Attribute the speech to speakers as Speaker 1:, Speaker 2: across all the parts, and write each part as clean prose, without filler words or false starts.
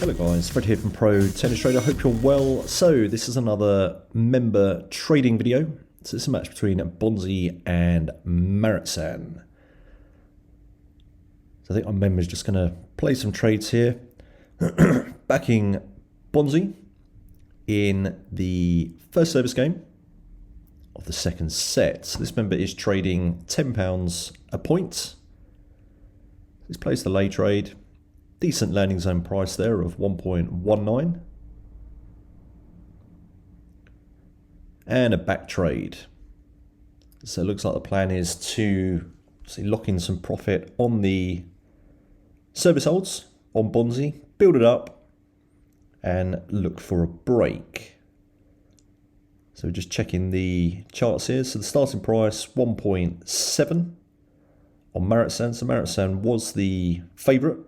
Speaker 1: Hello guys, Fred here from Pro Tennis Trader. Hope you're well. So this is another member trading video. So it's a match between Bonzi and Maritsan. So I think our member's just going to play some trades here. Backing Bonzi in the first service game of the second set. So this member is trading £10 a point. He's placed the lay trade. Decent landing zone price there of 1.19. And a back trade. So it looks like the plan is to lock in some profit on the service holds on Bonzi, build it up, and look for a break. So we're just checking the charts here. So the starting price 1.7 on Maritsan. So Maritsan was the favourite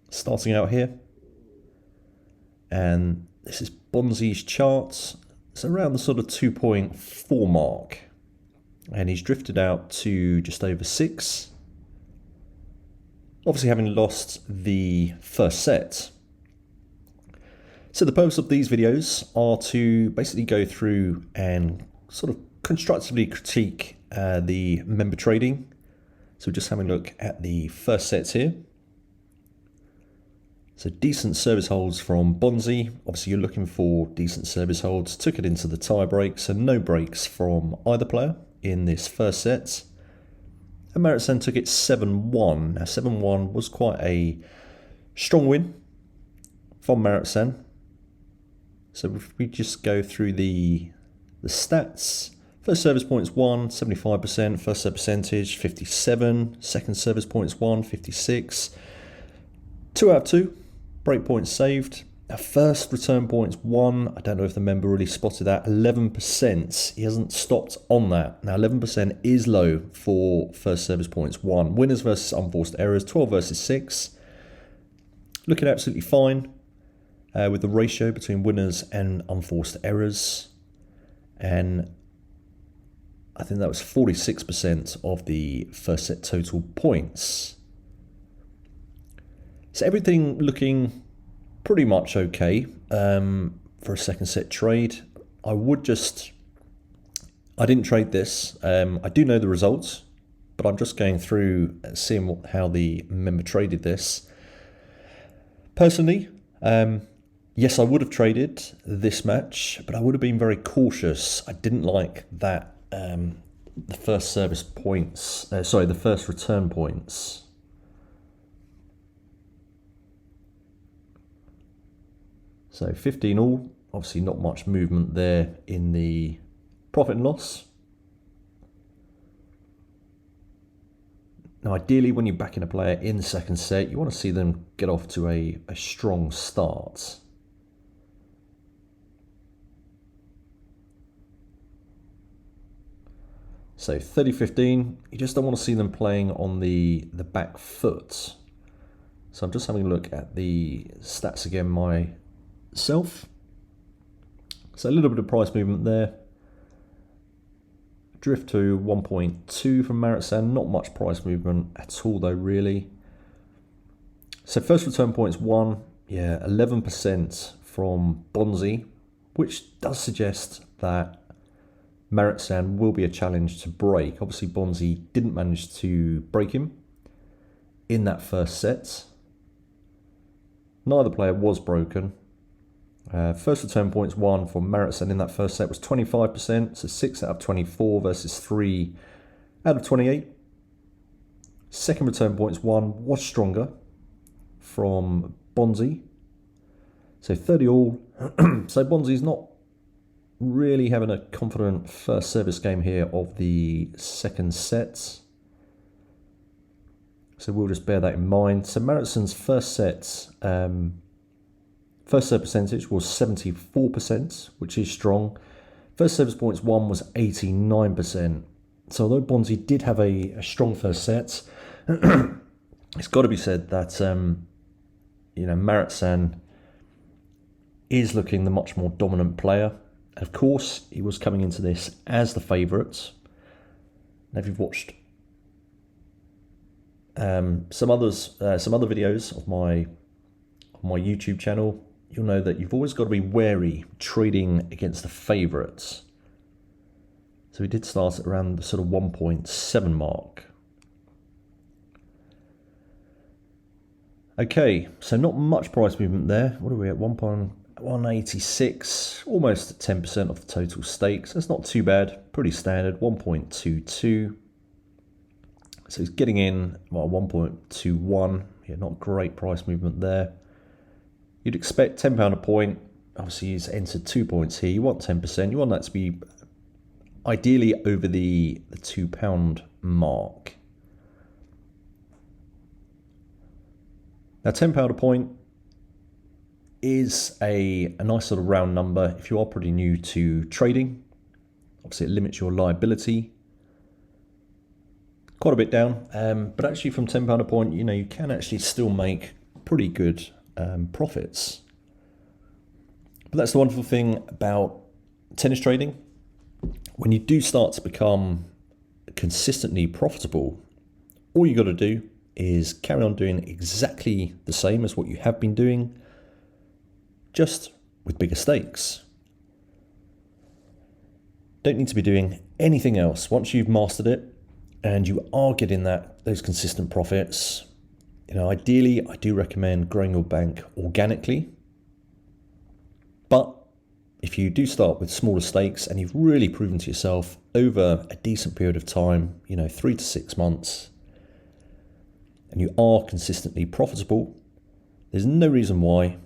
Speaker 1: starting out here, and this is Bonzi's charts. It's around the sort of 2.4 mark, and he's drifted out to just over 6, obviously having lost the first set. So the purpose of these videos are to basically go through and sort of constructively critique the member trading. So we're just having a look at the first sets here. So decent service holds from Bonzi. Obviously you're looking for decent service holds. Took it into the tie break, so no breaks from either player in this first set. And Maritsan took it 7-1. Now 7-1 was quite a strong win from Maritsan. So if we just go through the stats. First service points 1, 75%. First serve percentage 57. Second service points 1, 56. 2 out of 2. Break points saved. Now first return points 1. I don't know if the member really spotted that. 11%. He hasn't stopped on that. Now 11% is low for first service points 1. Winners versus unforced errors 12 versus 6. Looking absolutely fine with the ratio between winners and unforced errors. And I think that was 46% of the first set total points. So everything looking pretty much okay for a second set trade. I didn't trade this. I do know the results, but I'm just going through and seeing how the member traded this. Personally, yes, I would have traded this match, but I would have been very cautious. I didn't like that the first service points, the first return points. So 15 all, obviously not much movement there in the profit and loss. Now ideally when you're backing a player in the second set, you want to see them get off to a strong start. So 30-15, you just don't want to see them playing on the back foot. So I'm just having a look at the stats again myself. So a little bit of price movement there. Drift to 1.2 from Maritsan. Not much price movement at all though, really. So first return points 1. Yeah, 11% from Bonzi, which does suggest that Maritsan will be a challenge to break. Obviously Bonzi didn't manage to break him in that first set. Neither player was broken. First return points 1 from Maritsan in that first set was 25%, so 6 out of 24 versus 3 out of 28. Second return points 1 was stronger from Bonzi, so 30 all. So Bonzi's not really having a confident first service game here of the second set. So we'll just bear that in mind. So Maritsan's first set, first serve percentage was 74%, which is strong. First service points 1 was 89%. So although Bonzi did have a strong first set, it's got to be said that Maritsan is looking the much more dominant player. Of course, he was coming into this as the favourite. Now, if you've watched some other videos of on my YouTube channel, you'll know that you've always got to be wary trading against the favourites. So we did start at around the sort of 1.7 mark. Okay, so not much price movement there. What are we at? 1.186, almost at 10% of the total stakes. That's not too bad, pretty standard. 1.22. So it's getting in, well, 1.21. Yeah, not great price movement there. You'd expect £10 a point. Obviously, he's entered 2 points here. You want 10%. You want that to be ideally over the £2 mark. Now, £10 a point is a nice sort of round number if you are pretty new to trading. Obviously, it limits your liability quite a bit down, but actually from £10 a point, you know, you can actually still make pretty good profits. But that's the wonderful thing about tennis trading. When you do start to become consistently profitable, all you got to do is carry on doing exactly the same as what you have been doing, just with bigger stakes. Don't need to be doing anything else. Once you've mastered it and you are getting those consistent profits, you know, ideally I do recommend growing your bank organically. But if you do start with smaller stakes and you've really proven to yourself over a decent period of time, you know, 3 to 6 months, and you are consistently profitable, there's no reason why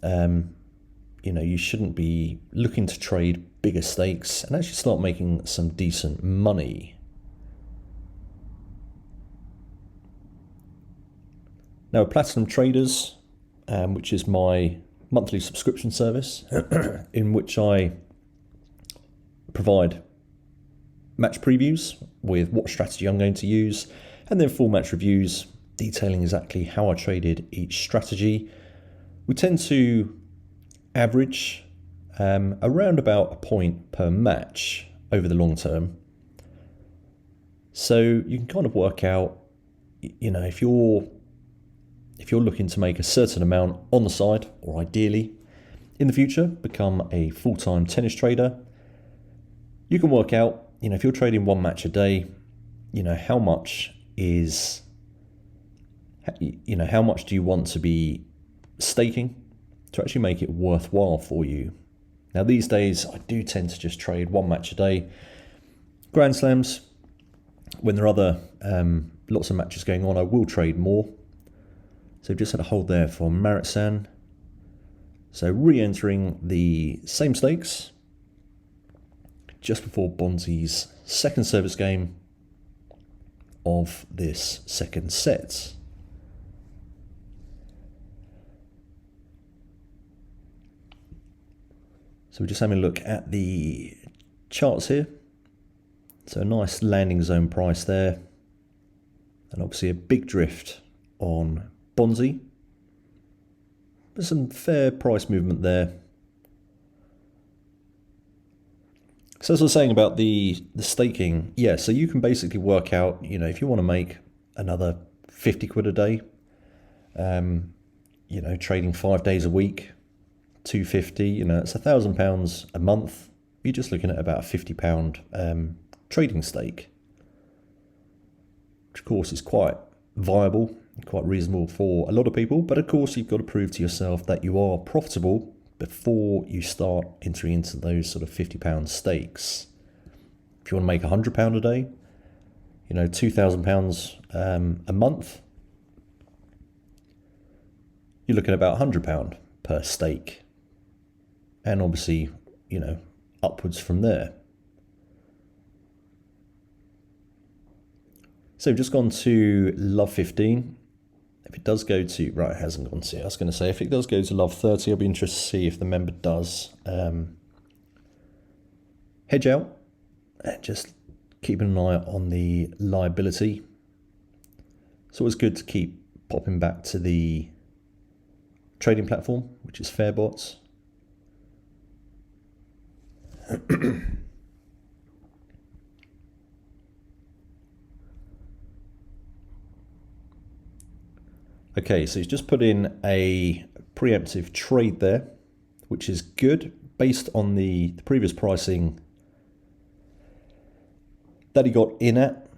Speaker 1: you know, you shouldn't be looking to trade bigger stakes and actually start making some decent money. Now, Platinum Traders, which is my monthly subscription service, in which I provide match previews with what strategy I'm going to use, and then full match reviews detailing exactly how I traded each strategy. We tend to average around about a point per match over the long term. So you can kind of work out, you know, if you're looking to make a certain amount on the side, or ideally in the future become a full-time tennis trader, you can work out, you know, if you're trading one match a day, you know, how much do you want to be staking to actually make it worthwhile for you. Now, these days I do tend to just trade one match a day. Grand Slams, when there are other lots of matches going on, I will trade more. So just had a hold there for Maritsan. So re-entering the same stakes just before Bonzi's second service game of this second set. So we're just having a look at the charts here. So a nice landing zone price there. And obviously a big drift on Bonzi. There's some fair price movement there. So as I was saying about the staking, yeah, so you can basically work out, you know, if you want to make another 50 quid a day, you know, trading 5 days a week, 250, you know, it's £1,000 a month. You're just looking at about a £50 trading stake, which of course is quite viable, quite reasonable for a lot of people. But of course, you've got to prove to yourself that you are profitable before you start entering into those sort of £50 stakes. If you want to make £100 a day, you know, £2,000 a month, you're looking at about £100 per stake. And obviously, you know, upwards from there. So we've just gone to Love 15. If it does go to, right, it hasn't gone to, I was going to say, if it does go to Love 30, I'll be interested to see if the member does hedge out. And just keeping an eye on the liability. It's always good to keep popping back to the trading platform, which is Fairbots. Okay, so he's just put in a preemptive trade there, which is good based on the previous pricing that he got in at.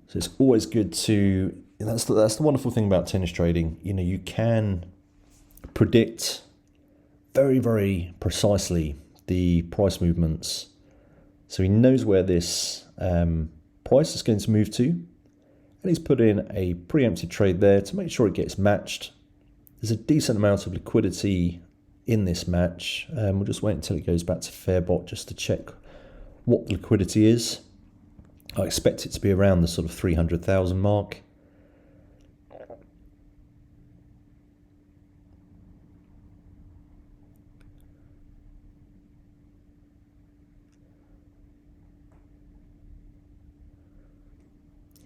Speaker 1: So it's always good to, that's the wonderful thing about tennis trading. You know, you can predict very, very precisely the price movements. So he knows where this price is going to move to. And he's put in a preemptive trade there to make sure it gets matched. There's a decent amount of liquidity in this match. We'll just wait until it goes back to Fairbot just to check what the liquidity is. I expect it to be around the sort of 300,000 mark.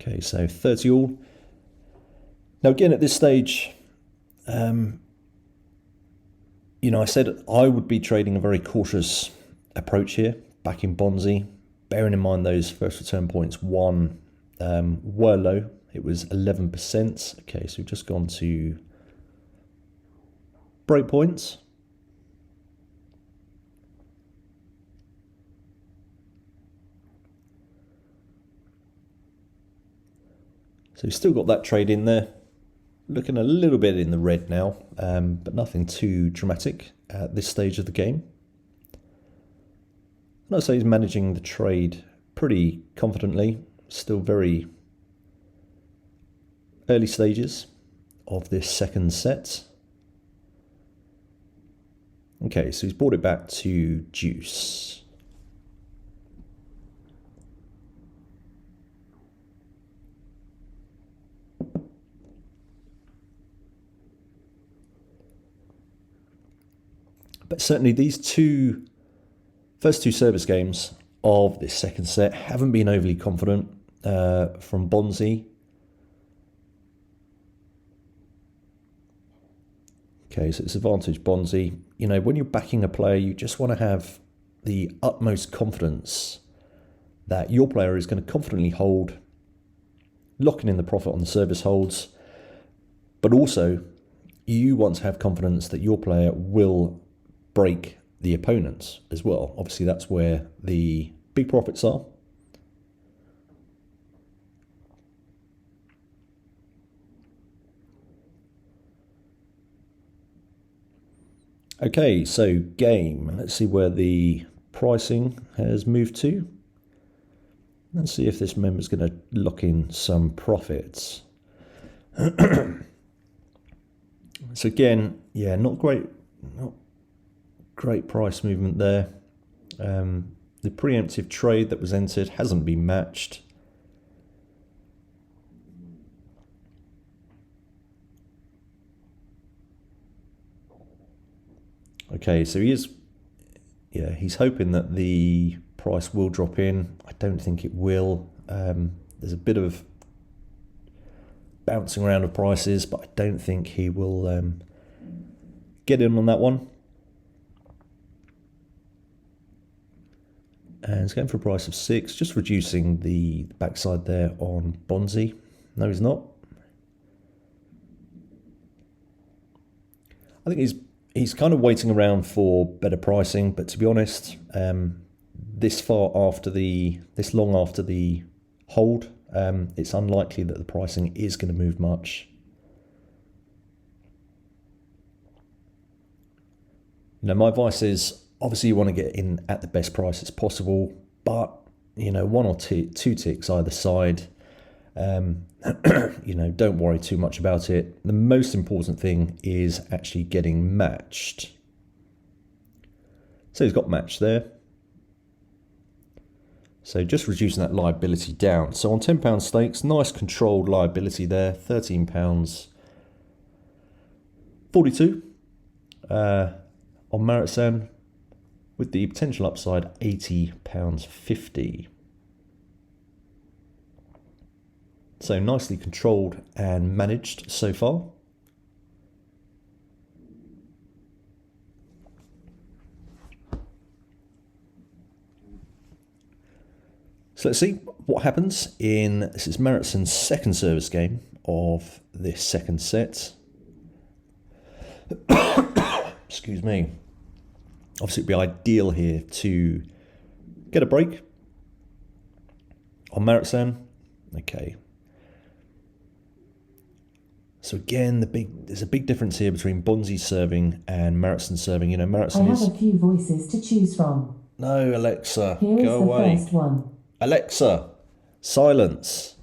Speaker 1: Okay, so 30 all. Now again, at this stage, you know, I said I would be trading a very cautious approach here, back in Bonzi, bearing in mind those first return points were low. It was 11%. Okay, so we've just gone to break points. So we've still got that trade in there. Looking a little bit in the red now, but nothing too dramatic at this stage of the game. And I'd say he's managing the trade pretty confidently. Still very early stages of this second set. Okay, so he's brought it back to deuce. But certainly these first two service games of this second set haven't been overly confident from Bonzi. Okay, so it's advantage Bonzi. You know, when you're backing a player, you just want to have the utmost confidence that your player is going to confidently hold, locking in the profit on the service holds, but also you want to have confidence that your player will break the opponents as well. Obviously, that's where the big profits are. Okay, so game. Let's see where the pricing has moved to. Let's see if this member's going to lock in some profits. So again, yeah, not great price movement there. The preemptive trade that was entered hasn't been matched. Okay, so he's hoping that the price will drop in. I don't think it will. There's a bit of bouncing around of prices, but I don't think he will get in on that one. And it's going for a price of 6, just reducing the backside there on Bonzi. No, he's not. I think he's kind of waiting around for better pricing, but to be honest, this long after the hold, it's unlikely that the pricing is going to move much. You know, my advice is, obviously you want to get in at the best price as possible, but, you know, one or two ticks either side, you know, don't worry too much about it. The most important thing is actually getting matched. So he's got matched there. So just reducing that liability down. So on £10 stakes, nice controlled liability there, £13.42 on Maritsan, with the potential upside £80.50. So nicely controlled and managed so far. So let's see what happens in, this is Maritsan's second service game of this second set. Excuse me. Obviously, it'd be ideal here to get a break on Maritsan. Okay. So again, there's a big difference here between Bonzi serving and Maritsan serving. You know, Maritsan
Speaker 2: I have a few voices to choose from.
Speaker 1: No, Alexa,
Speaker 2: Here is
Speaker 1: go away.
Speaker 2: The first one.
Speaker 1: Alexa, silence.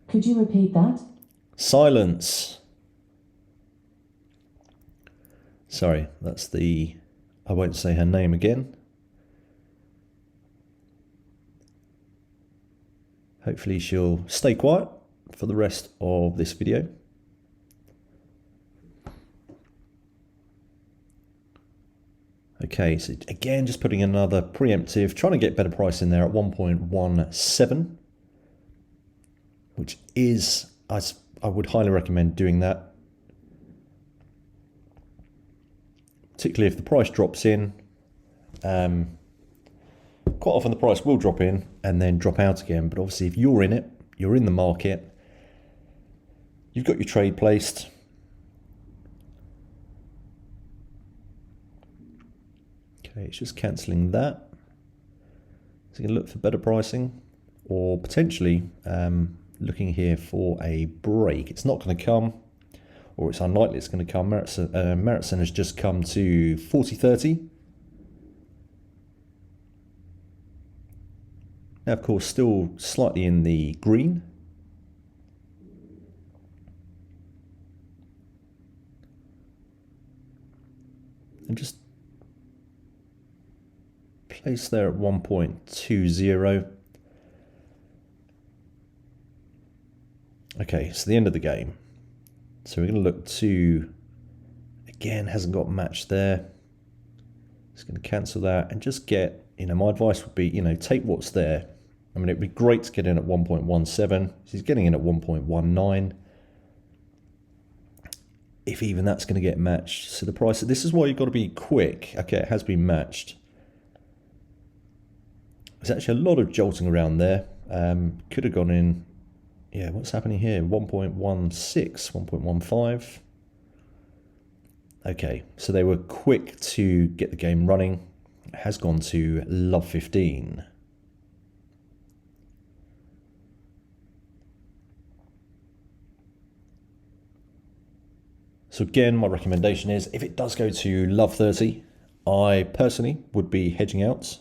Speaker 2: Could you repeat that?
Speaker 1: Silence. Sorry, that's I won't say her name again. Hopefully she'll stay quiet for the rest of this video. Okay, so again, just putting another preemptive, trying to get better price in there at 1.17, which is, I would highly recommend doing that. Particularly if the price drops in. Quite often the price will drop in and then drop out again, but obviously if you're in it, you're in the market, you've got your trade placed. Okay, it's just cancelling that. So you can look for better pricing or potentially looking here for a break. It's not going to come, or it's unlikely it's going to come. Maritsan has just come to 40.30. Now, of course, still slightly in the green. And just place there at 1.20. Okay, so the end of the game. So we're going to look to, again, hasn't got matched there. Just going to cancel that and just get, my advice would be, take what's there. I mean, it'd be great to get in at 1.17. He's getting in at 1.19. If even that's going to get matched. So the price, this is why you've got to be quick. Okay, it has been matched. There's actually a lot of jolting around there. Could have gone in. Yeah, what's happening here? 1.16, 1.15. Okay, so they were quick to get the game running. It has gone to love 15. So again, my recommendation is if it does go to love 30, I personally would be hedging out.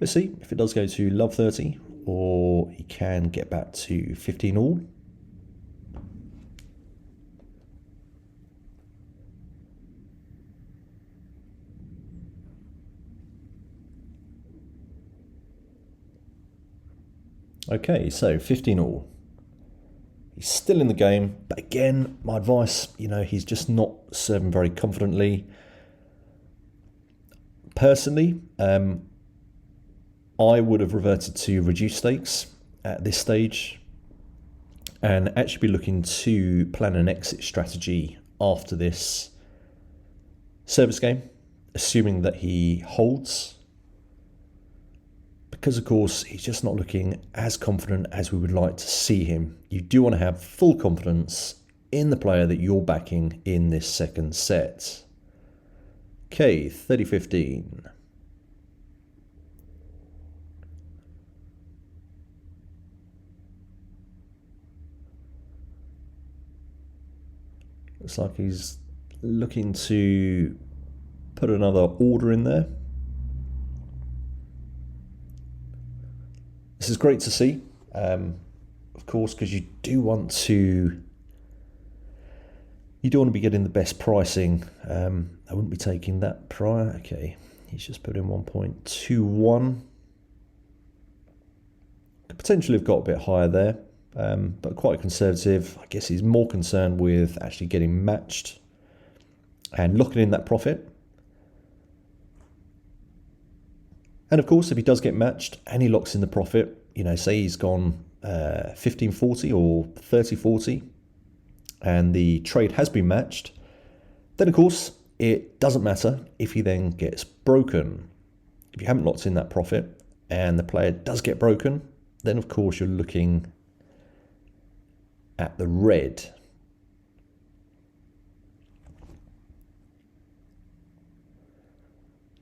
Speaker 1: Let's see if it does go to love 30, or you can get back to 15 all. Okay, so 15 all. He's still in the game, but again, my advice, he's just not serving very confidently. Personally, I would have reverted to reduced stakes at this stage and actually be looking to plan an exit strategy after this service game, assuming that he holds. Because, of course, he's just not looking as confident as we would like to see him. You do want to have full confidence in the player that you're backing in this second set. Okay, 30-15. Looks like he's looking to put another order in there. This is great to see, of course, because you do want to be getting the best pricing. I wouldn't be taking that prior. Okay, he's just put in 1.21. Could potentially have got a bit higher there, but quite conservative. I guess he's more concerned with actually getting matched and locking in that profit. And of course, if he does get matched and he locks in the profit, say he's gone 15.40 or 30.40 and the trade has been matched, then of course, it doesn't matter if he then gets broken. If you haven't locked in that profit and the player does get broken, then of course you're looking at the red.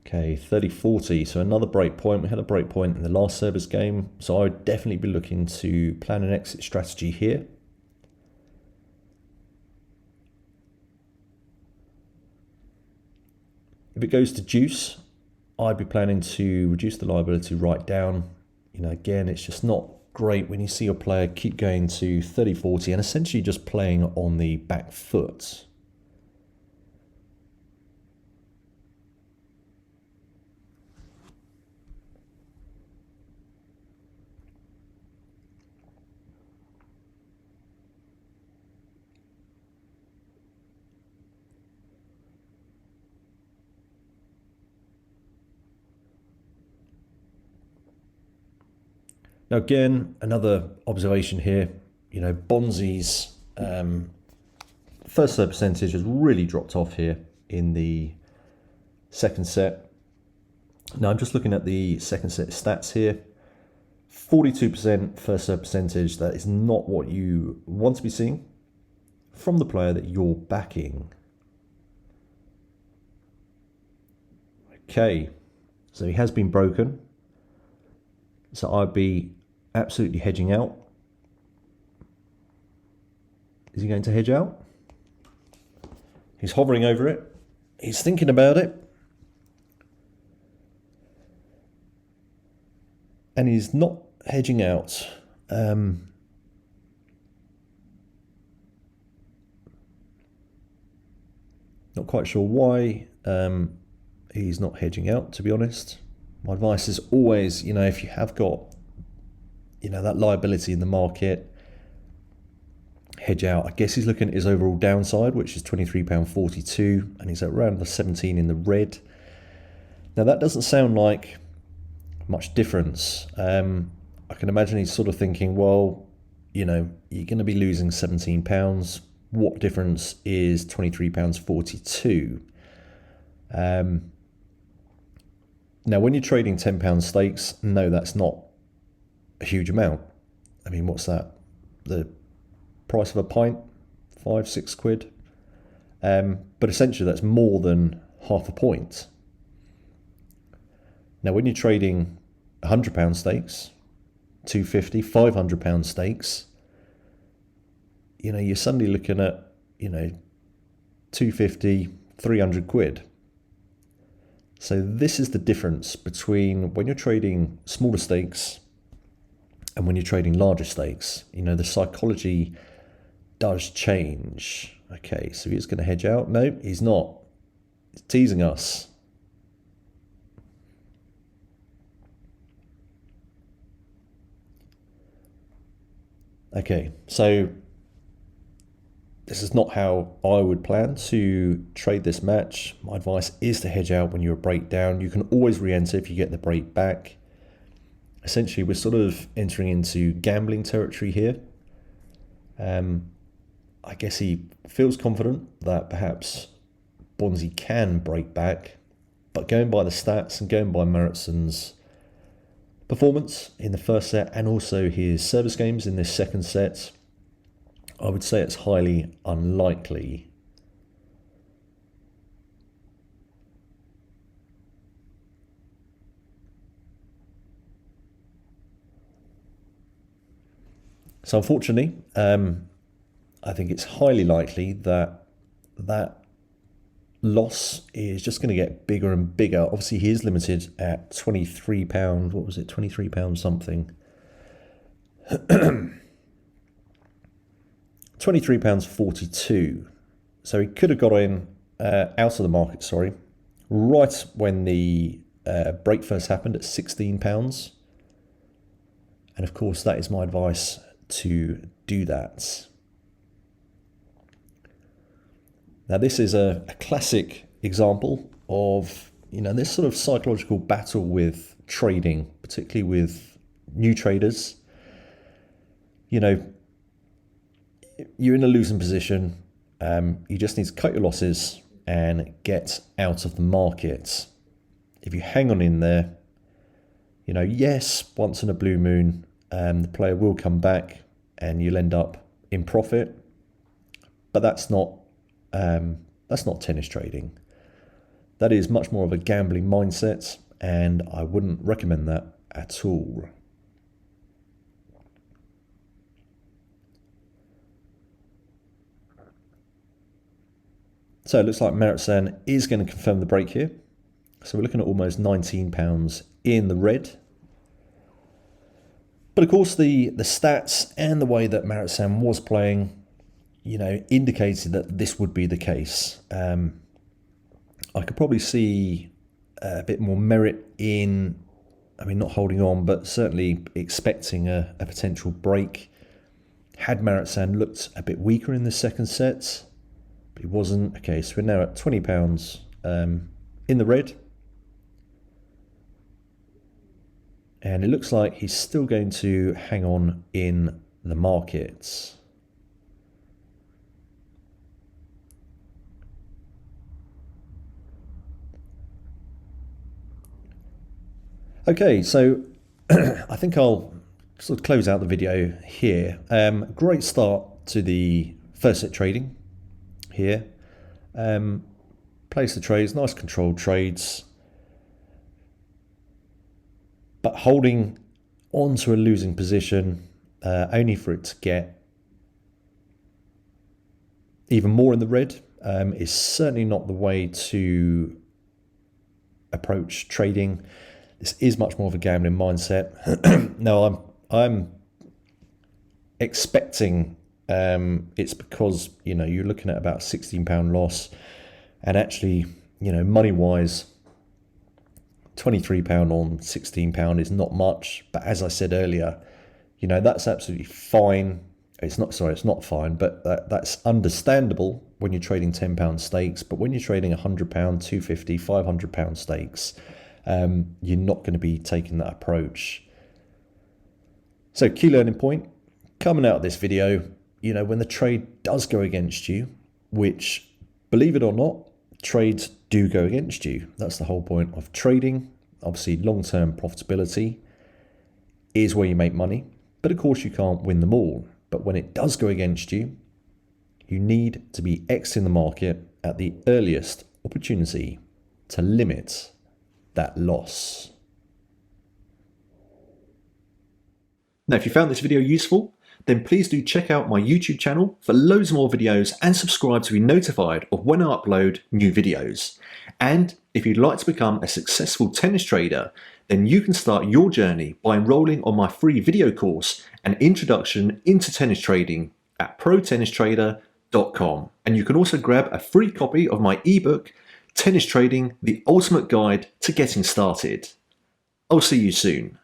Speaker 1: Okay, 30-40, so another break point. We had a break point in the last service game, so I would definitely be looking to plan an exit strategy here. If it goes to deuce, I'd be planning to reduce the liability right down. You know, again, it's just not great when you see your player keep going to 30-40 and essentially just playing on the back foot. Now again, another observation here, you know, Bonzi's first serve percentage has really dropped off here in the second set. Now I'm just looking at the second set stats here. 42% first serve percentage, that is not what you want to be seeing from the player that you're backing. Okay, so he has been broken. So I'd be absolutely hedging out. Is he going to hedge out? He's hovering over it. He's thinking about it. And he's not hedging out. Not quite sure why he's not hedging out, to be honest. My advice is always, you know, if you have got, you know, that liability in the market, hedge out. I guess he's looking at his overall downside, which is £23.42, and he's at around the 17 in the red. Now that doesn't sound like much difference. I can imagine he's sort of thinking, well, you know, you're going to be losing £17. What difference is £23.42? Now, when you're trading £10 stakes, no, that's not a huge amount. I mean, what's that? The price of a pint? 5-6 quid? But essentially, that's more than half a point. Now, when you're trading £100 stakes, £250, £500 stakes, you know, you're suddenly looking at, you know, 250, 300 quid. So this is the difference between when you're trading smaller stakes and when you're trading larger stakes. You know, the psychology does change. Okay, so he's going to hedge out. No, he's not. He's teasing us. Okay, so this is not how I would plan to trade this match. My advice is to hedge out when you're a break down. You can always re-enter if you get the break back. Essentially, we're sort of entering into gambling territory here. I guess he feels confident that perhaps Bonzi can break back, but going by the stats and going by Maritson's performance in the first set and also his service games in this second set, I would say it's highly unlikely. So unfortunately, I think it's highly likely that that loss is just going to get bigger and bigger. Obviously, he is limited at £23. What was it? £23 something. £23.42. So he could have got in out of the market, sorry, right when the break first happened at £16. And of course, that is my advice to do that. Now, this is a classic example of, you know, this sort of psychological battle with trading, particularly with new traders. You know, you're in a losing position. You just need to cut your losses and get out of the market. If you hang on in there, you know, yes, once in a blue moon, the player will come back and you'll end up in profit, but that's not tennis trading. That is much more of a gambling mindset, and I wouldn't recommend that at all. So it looks like Maritsan is going to confirm the break here. So we're looking at almost £19 in the red. But of course, the stats and the way that Maritsan was playing, indicated that this would be the case. I could probably see a bit more merit in, not holding on, but certainly expecting a potential break. Had Maritsan looked a bit weaker in the second set, but he wasn't. Okay, so we're now at £20 in the red. And it looks like he's still going to hang on in the markets. Okay, so I think I'll sort of close out the video here. Great start to the first set trading here. Place the trades, nice controlled trades. But holding on to a losing position, only for it to get even more in the red, is certainly not the way to approach trading. This is much more of a gambling mindset. Now, I'm expecting it's because you're looking at about £16 loss, and actually money-wise, £23 on £16 is not much, but as I said earlier, that's absolutely fine. It's not fine, but that's understandable when you're trading £10 stakes. But when you're trading £100, £250, £500 stakes, you're not going to be taking that approach. So key learning point coming out of this video, when the trade does go against you, which, believe it or not, trades do go against you. That's the whole point of trading. Obviously, long-term profitability is where you make money, but of course you can't win them all. But when it does go against you, you need to be exiting the market at the earliest opportunity to limit that loss. Now, if you found this video useful, then please do check out my YouTube channel for loads more videos and subscribe to be notified of when I upload new videos. And if you'd like to become a successful tennis trader, then you can start your journey by enrolling on my free video course, An Introduction into Tennis Trading, at protennistrader.com. And you can also grab a free copy of my ebook, Tennis Trading, the Ultimate Guide to Getting Started. I'll see you soon.